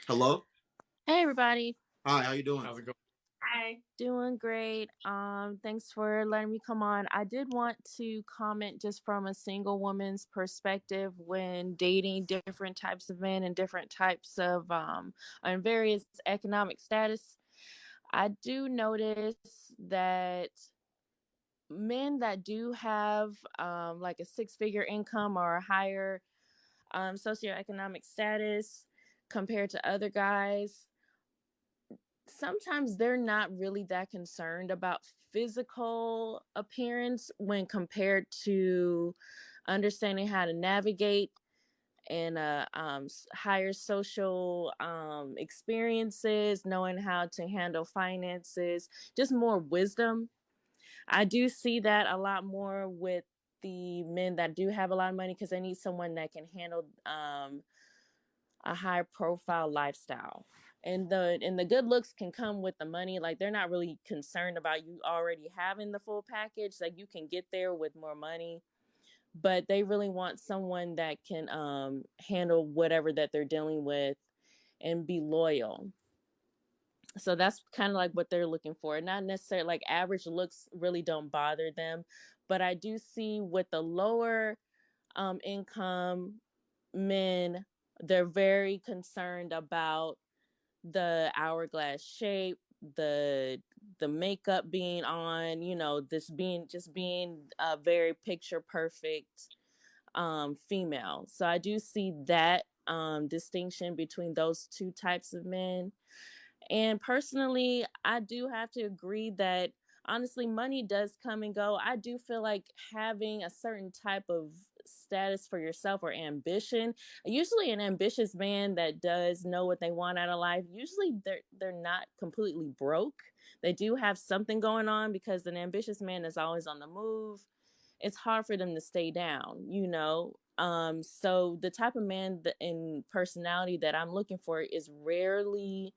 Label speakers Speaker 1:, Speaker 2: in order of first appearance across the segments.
Speaker 1: Hello.
Speaker 2: Hey everybody.
Speaker 1: Hi. How you doing?
Speaker 3: How's it going?
Speaker 2: Hi. Doing great. Thanks for letting me come on. I did want to comment just from a single woman's perspective when dating different types of men and different types of and various economic status. I do notice that men that do have like a six-figure income or a higher socioeconomic status compared to other guys, sometimes they're not really that concerned about physical appearance when compared to understanding how to navigate and higher social experiences, knowing how to handle finances, just more wisdom. I do see that a lot more with the men that do have a lot of money because they need someone that can handle a high profile lifestyle. And the good looks can come with the money. Like they're not really concerned about you already having the full package. Like you can get there with more money, but they really want someone that can handle whatever that they're dealing with and be loyal. So that's kind of like what they're looking for. Not necessarily like average looks really don't bother them, but I do see with the lower income men, they're very concerned about the hourglass shape, the makeup being on, this being just being a very picture perfect female. So I do see that distinction between those two types of men. And personally, I do have to agree that honestly, money does come and go. I do feel like having a certain type of status for yourself or ambition, usually an ambitious man that does know what they want out of life, usually they're not completely broke. They do have something going on because an ambitious man is always on the move. It's hard for them to stay down. So the type of man and personality that I'm looking for is rarely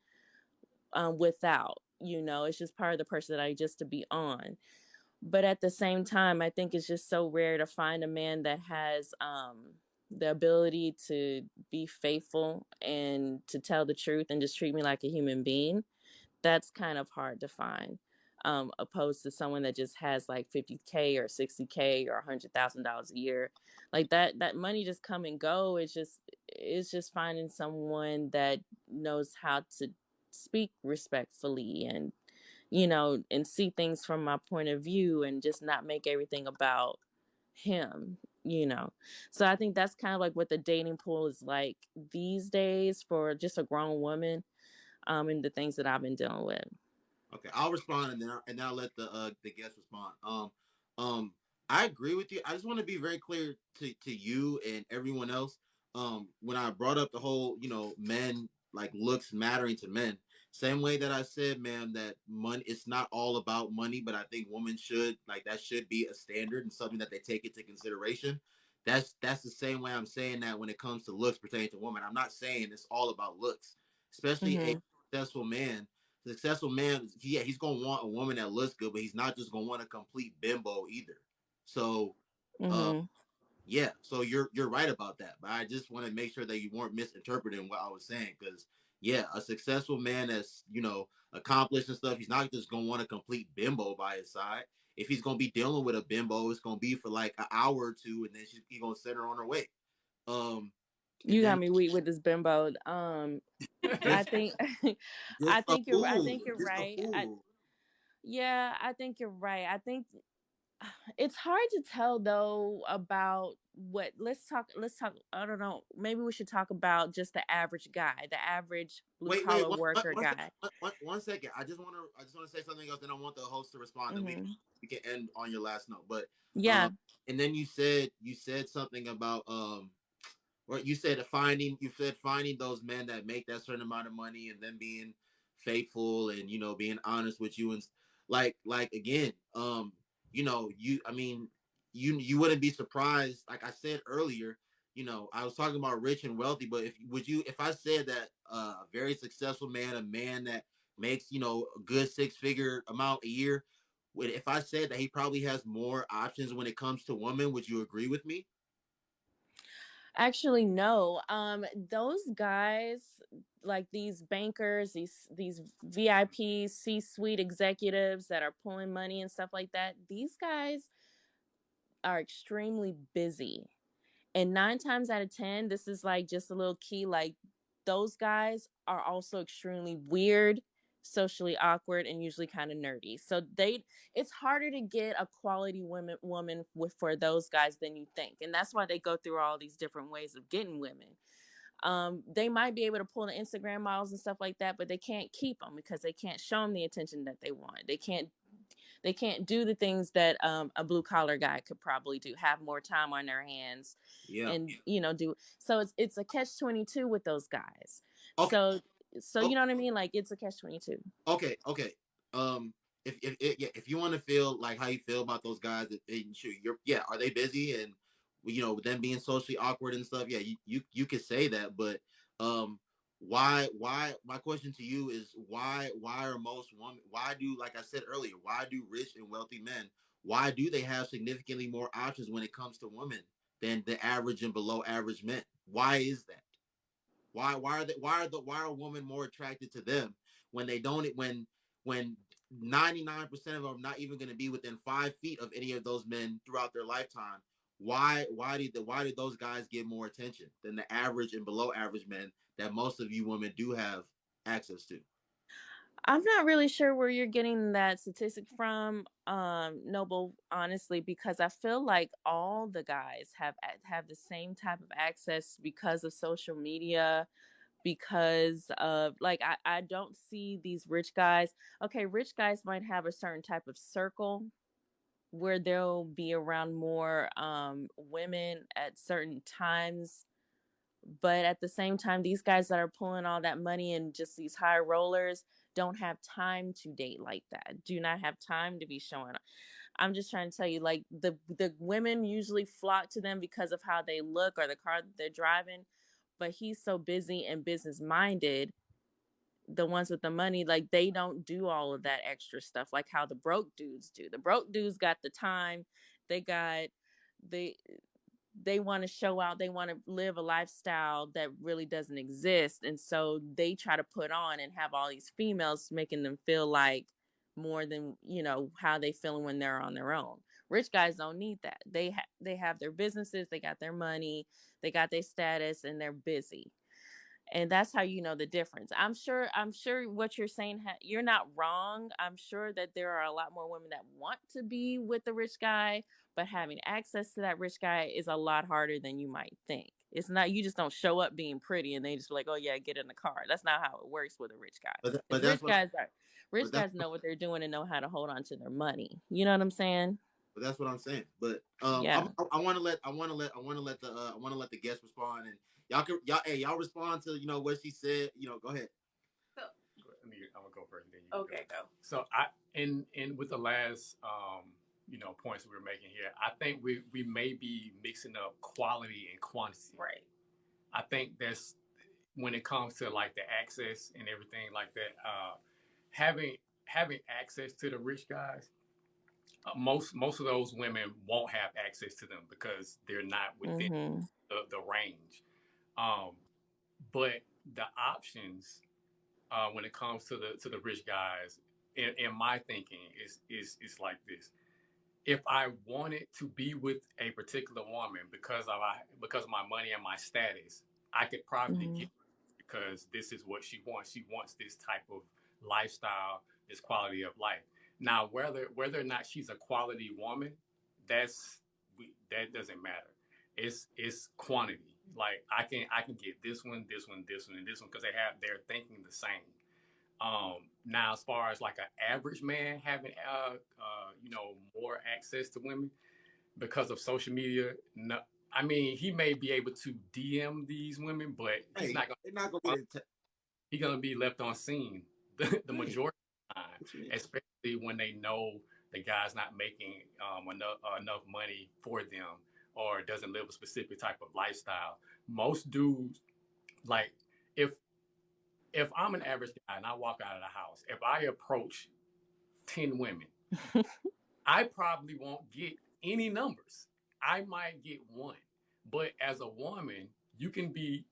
Speaker 2: without. It's just part of the person that I just to be on. But at the same time, I think it's just so rare to find a man that has the ability to be faithful and to tell the truth and just treat me like a human being. That's kind of hard to find. Opposed to someone that just has like 50K or 60K or $100,000 a year, like that money just come and go. It's just finding someone that knows how to speak respectfully and see things from my point of view and just not make everything about him. So I think that's kind of like what the dating pool is like these days for just a grown woman, and the things that I've been dealing with.
Speaker 1: Okay, I'll respond and then I'll let the guest respond. Um, I agree with you. I just want to be very clear to you and everyone else. When I brought up the whole, men like looks mattering to men, same way that I said, man, that money it's not all about money, but I think women should like that should be a standard and something that they take into consideration. That's the same way I'm saying that when it comes to looks pertaining to women. I'm not saying it's all about looks, especially a
Speaker 2: Mm-hmm.
Speaker 1: successful man successful man, yeah, he's gonna want a woman that looks good, but he's not just gonna want a complete bimbo either. So, uh,
Speaker 2: Mm-hmm.
Speaker 1: yeah, so you're right about that. But I just want to make sure that you weren't misinterpreting what I was saying, because yeah, a successful man that's accomplished and stuff, he's not just gonna want a complete bimbo by his side. If he's gonna be dealing with a bimbo, it's gonna be for like an hour or two, and then he's gonna send her on her way. Um, and
Speaker 2: You got
Speaker 1: then
Speaker 2: me weak with this bimbo. I
Speaker 1: just
Speaker 2: think
Speaker 1: just a
Speaker 2: I
Speaker 1: fool,
Speaker 2: think you're
Speaker 1: just a
Speaker 2: right.
Speaker 1: fool.
Speaker 2: Yeah, I think you're right. I think it's hard to tell though about what let's talk I don't know, maybe we should talk about just the average guy, the average blue
Speaker 1: Wait,
Speaker 2: collar worker guy.
Speaker 1: 1 second. I just want to say something else. Then I want the host to respond. Then we
Speaker 2: Hmm.
Speaker 1: we can end on your last note. But um,
Speaker 2: Yeah.
Speaker 1: and then you said something about or you said finding those men that make that certain amount of money and then being faithful and being honest with you and like again you I mean you wouldn't be surprised like I said earlier. I was talking about rich and wealthy, but if I said that a very successful man, a man that makes a good six-figure amount a year, if I said that he probably has more options when it comes to women, would you agree with me?
Speaker 2: Actually, no. Those guys, like these bankers, these VIP C-suite executives that are pulling money and stuff like that, these guys are extremely busy. And 9 times out of 10, this is like just a little key, like those guys are also extremely weird, socially awkward, and usually kind of nerdy. So it's harder to get a quality woman with for those guys than you think. And that's why they go through all these different ways of getting women. They might be able to pull the Instagram models and stuff like that, but they can't keep them because they can't show them the attention that they want. They can't do the things that a blue collar guy could probably do, have more time on their hands,
Speaker 1: Yeah.
Speaker 2: and do. So it's a catch-22 with those guys.
Speaker 1: Okay.
Speaker 2: So you know what I mean, like it's a catch-22.
Speaker 1: Okay. Um, if you want to feel like how you feel about those guys, sure, are they busy and them being socially awkward and stuff? Yeah, you could say that, but um, why? My question to you is why are most women? Why do, like I said earlier, why do rich and wealthy men? Why do they have significantly more options when it comes to women than the average and below average men? Why is that? Why are women more attracted to them when they don't when 99% of them are not even going to be within 5 feet of any of those men throughout their lifetime? Why did those guys get more attention than the average and below average men that most of you women do have access to?
Speaker 2: I'm not really sure where you're getting that statistic from, Noble, honestly, because I feel like all the guys have the same type of access because of social media, because of like I don't see these rich guys. Okay, rich guys might have a certain type of circle where they'll be around more women at certain times, but at the same time, these guys that are pulling all that money and just these high rollers don't have time to date like that, do not have time to be showing up. I'm just trying to tell you, like the women usually flock to them because of how they look or the car that they're driving, but he's so busy and business minded, the ones with the money, like they don't do all of that extra stuff like how the broke dudes do. The broke dudes got the time, they got they they want to show out, they want to live a lifestyle that really doesn't exist, and so they try to put on and have all these females making them feel like more than how they feeling when they're on their own. Rich guys don't need that. They have their businesses, they got their money, they got their status, and they're busy. And that's how you know the difference. I'm sure what you're saying, you're not wrong. I'm sure that there are a lot more women that want to be with the rich guy, but having access to that rich guy is a lot harder than you might think. It's not, you just don't show up being pretty and they just be like, oh yeah, get in the car. That's not how it works with a rich guy.
Speaker 1: But
Speaker 2: Because
Speaker 1: that's what
Speaker 2: rich
Speaker 1: but that's
Speaker 2: guys know what they're doing and know how to hold on to their money. You know what I'm saying?
Speaker 1: But that's what I'm saying. But
Speaker 2: Yeah.
Speaker 1: I want to let the guest respond, and y'all respond to what she said. Go ahead.
Speaker 3: So I'm gonna go first. Then you okay, go. So I in with the last points we were making here, I think we may be mixing up quality and quantity. Right. I think that's when it comes to like the access and everything like that. Having access to the rich guys, most of those women won't have access to them because they're not within the range. Um, but the options when it comes to the rich guys, in my thinking, is like this. If I wanted to be with a particular woman because of my money and my status, I could probably get because this is what she wants. She wants this type of lifestyle, this quality of life. Now, whether or not she's a quality woman, that doesn't matter. It's quantity. Like I can get this one, this one, this one, and this one because they're thinking the same. Now, as far as like an average man having more access to women because of social media, no, I mean he may be able to DM these women, but
Speaker 1: they're not gonna be.
Speaker 3: He's gonna be left on scene the majority of the time, especially when they know the guy's not making enough money for them or doesn't live a specific type of lifestyle. Most dudes, like if I'm an average guy and I walk out of the house, if I approach 10 women, I probably won't get any numbers. I might get one. But as a woman, you can be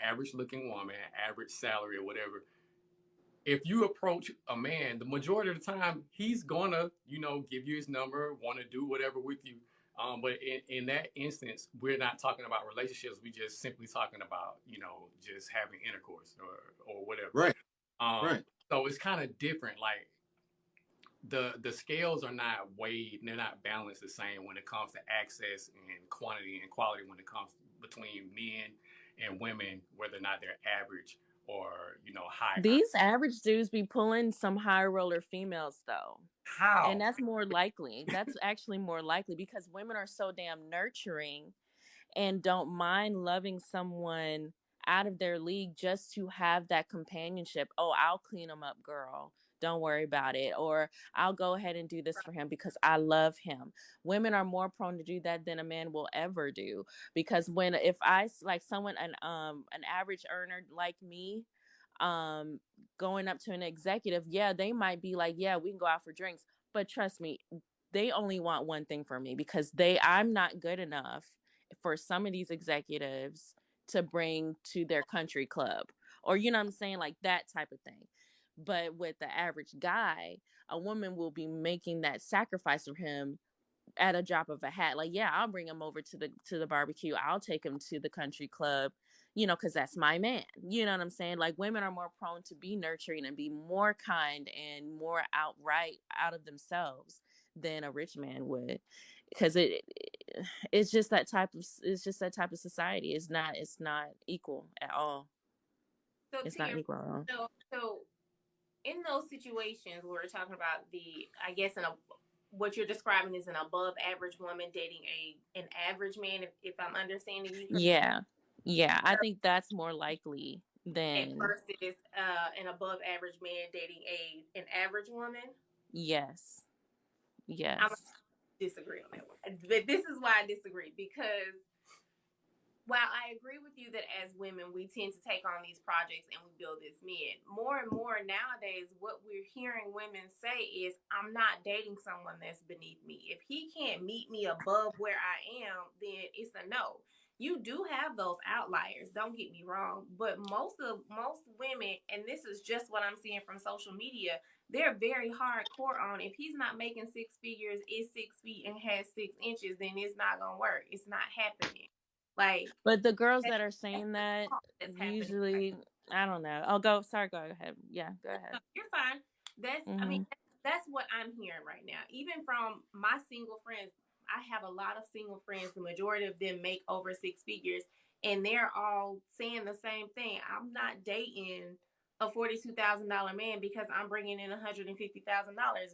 Speaker 3: average looking woman, average salary or whatever, if you approach a man, the majority of the time, he's gonna, give you his number, want to do whatever with you. But in that instance, we're not talking about relationships. We just simply talking about, just having intercourse or whatever.
Speaker 1: Right. Right.
Speaker 3: So it's kind of different. Like the scales are not weighed, they're not balanced the same when it comes to access and quantity and quality when it comes between men and women, whether or not they're average or high.
Speaker 2: These average dudes be pulling some high roller females though.
Speaker 3: How?
Speaker 2: And that's more likely. That's actually more likely because women are so damn nurturing and don't mind loving someone out of their league just to have that companionship. Oh, I'll clean him up, girl. Don't worry about it. Or I'll go ahead and do this for him because I love him. Women are more prone to do that than a man will ever do. Because if I like someone, an average earner like me, going up to an executive, yeah, they might be like, yeah, we can go out for drinks. But trust me, they only want one thing from me because I'm not good enough for some of these executives to bring to their country club, or you know what I'm saying, like that type of thing. But with the average guy, a woman will be making that sacrifice for him at a drop of a hat. Like, yeah, I'll bring him over to the barbecue. I'll take him to the country club, because that's my man. You know what I'm saying? Like, women are more prone to be nurturing and be more kind and more outright out of themselves than a rich man would, because it's just that type of society. It's not equal at all.
Speaker 4: So
Speaker 2: it's not equal at all.
Speaker 4: So in those situations where we're talking about I guess what you're describing is an above average woman dating an average man, if I'm understanding you correctly.
Speaker 2: Yeah, I think that's more likely than
Speaker 4: versus an above average man dating an average woman.
Speaker 2: Yes.
Speaker 4: I'm disagree on that one. But this is why I disagree, because while I agree with you that as women, we tend to take on these projects and we build this men, more and more nowadays, what we're hearing women say is, I'm not dating someone that's beneath me. If he can't meet me above where I am, then it's a no. You do have those outliers, don't get me wrong, but most women, and this is just what I'm seeing from social media, they're very hardcore on, if he's not making 6 figures, is 6 feet and has 6 inches, then it's not gonna work. It's not happening. Like,
Speaker 2: but the girls that are saying that usually, I don't know. I'll go. Sorry, go ahead. Yeah, go ahead.
Speaker 4: No, you're fine. I mean, that's what I'm hearing right now. Even from my single friends, I have a lot of single friends. The majority of them make over 6 figures, and they're all saying the same thing. I'm not dating a $42,000 man because I'm bringing in $150,000.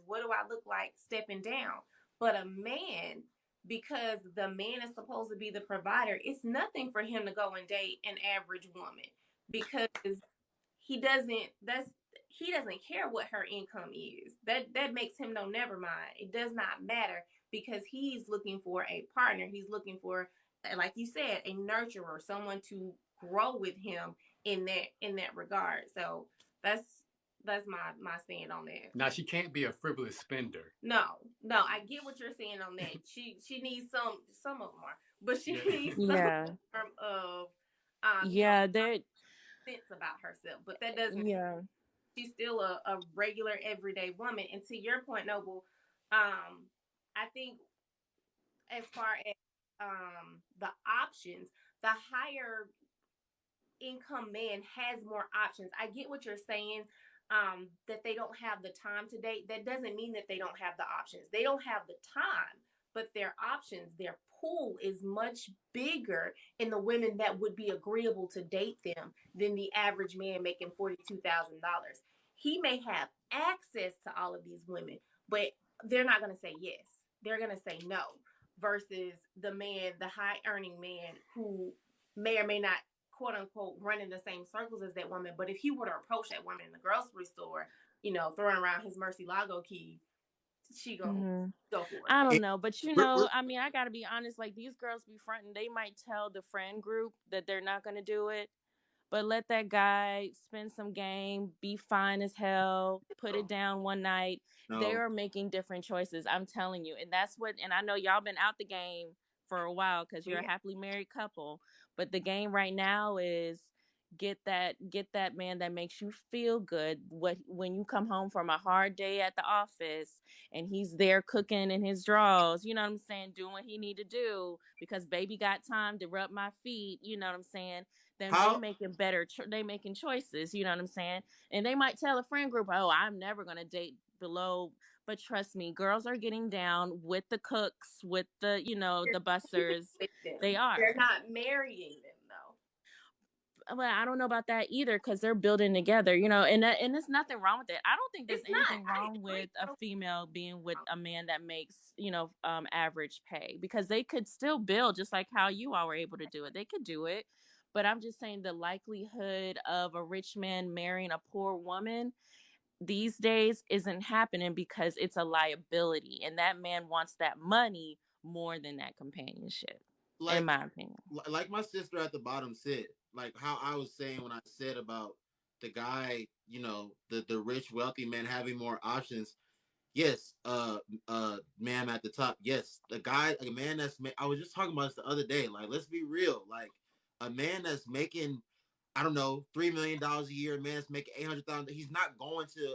Speaker 4: What do I look like stepping down? But a man, because the man is supposed to be the provider, it's nothing for him to go and date an average woman, because he doesn't care what her income is. That makes him no, never mind. It does not matter, because he's looking for a partner. He's looking for, like you said, a nurturer, someone to grow with him in that regard. So that's my stand on that.
Speaker 3: Now, she can't be a frivolous spender.
Speaker 4: No, I get what you're saying on that. She needs some of them are, but she needs some of sense about herself. But that doesn't.
Speaker 2: Yeah.
Speaker 4: She's still a regular everyday woman. And to your point, Noble, I think as far as the options, the higher income man has more options. I get what you're saying. That they don't have the time to date. That doesn't mean that they don't have the options. They don't have the time, but their options, their pool is much bigger in the women that would be agreeable to date them than the average man making $42,000. He may have access to all of these women, but they're not going to say yes. They're going to say no, versus the man, the high earning man, who may or may not, quote unquote, running the same circles as that woman. But if he were to approach that woman in the grocery store, throwing around his Murcielago key, she gonna go for it.
Speaker 2: I don't know, but I mean, I gotta be honest. Like, these girls be fronting. They might tell the friend group that they're not gonna do it, but let that guy spend some game, be fine as hell, put it down one night. No. They are making different choices. I'm telling you, and that's what. And I know y'all been out the game for a while because you're a happily married couple. But the game right now is get that man that makes you feel good. When you come home from a hard day at the office and he's there cooking in his drawers, you know what I'm saying, doing what he need to do because baby got time to rub my feet, you know what I'm saying, then they
Speaker 1: How
Speaker 2: making they making choices, you know what I'm saying. And they might tell a friend group, oh, I'm never gonna date below. But trust me, girls are getting down with the cooks, with the, you know, the bussers. They are.
Speaker 4: They're not marrying them though.
Speaker 2: Well, I don't know about that either because they're building together, you know, and there's nothing wrong with it. I don't think there's anything wrong with a female being with a man that makes, you know, average pay, because they could still build just like how you all were able to do it. They could do it. But I'm just saying the likelihood of a rich man marrying a poor woman these days isn't happening because it's a liability. And that man wants that money more than that companionship, in my opinion.
Speaker 1: Like my sister at the bottom said, like how I was saying when I said about the guy, you know, the rich, wealthy man having more options. Yes, ma'am at the top. Yes, the guy, a man I was just talking about this the other day. Like, let's be real. Like, a man that's making, I don't know, $3 million a year. A man that's making 800,000. He's not going to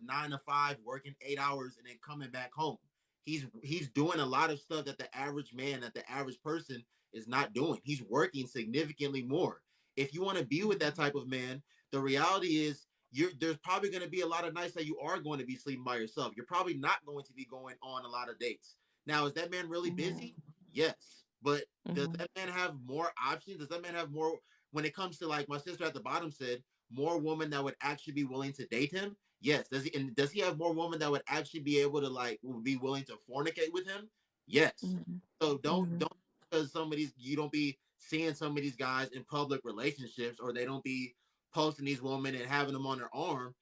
Speaker 1: 9 to 5, working 8 hours, and then coming back home. He's doing a lot of stuff that the average man, that the average person is not doing. He's working significantly more. If you want to be with that type of man, the reality is there's probably going to be a lot of nights that you are going to be sleeping by yourself. You're probably not going to be going on a lot of dates. Now, is that man really busy? Yes. But does that man have more options? Does that man have more, when it comes to, like my sister at the bottom said, more women that would actually be willing to date him? Yes. Does he have more women that would actually be able to, like, would be willing to fornicate with him? Yes. So don't because you don't be seeing some of these guys in public relationships, or they don't be posting these women and having them on their arm.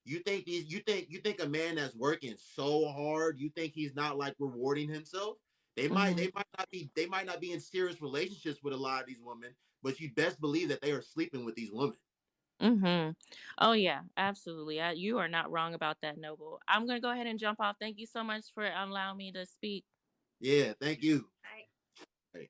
Speaker 1: You think a man that's working so hard, you think he's not, like, rewarding himself? They might not be in serious relationships with a lot of these women, but you best believe that they are sleeping with these women.
Speaker 2: Oh yeah, absolutely. You are not wrong about that, Noble. I'm gonna go ahead and jump off. Thank you so much for allowing me to speak.
Speaker 1: Yeah, thank you.
Speaker 4: Right.
Speaker 1: Right.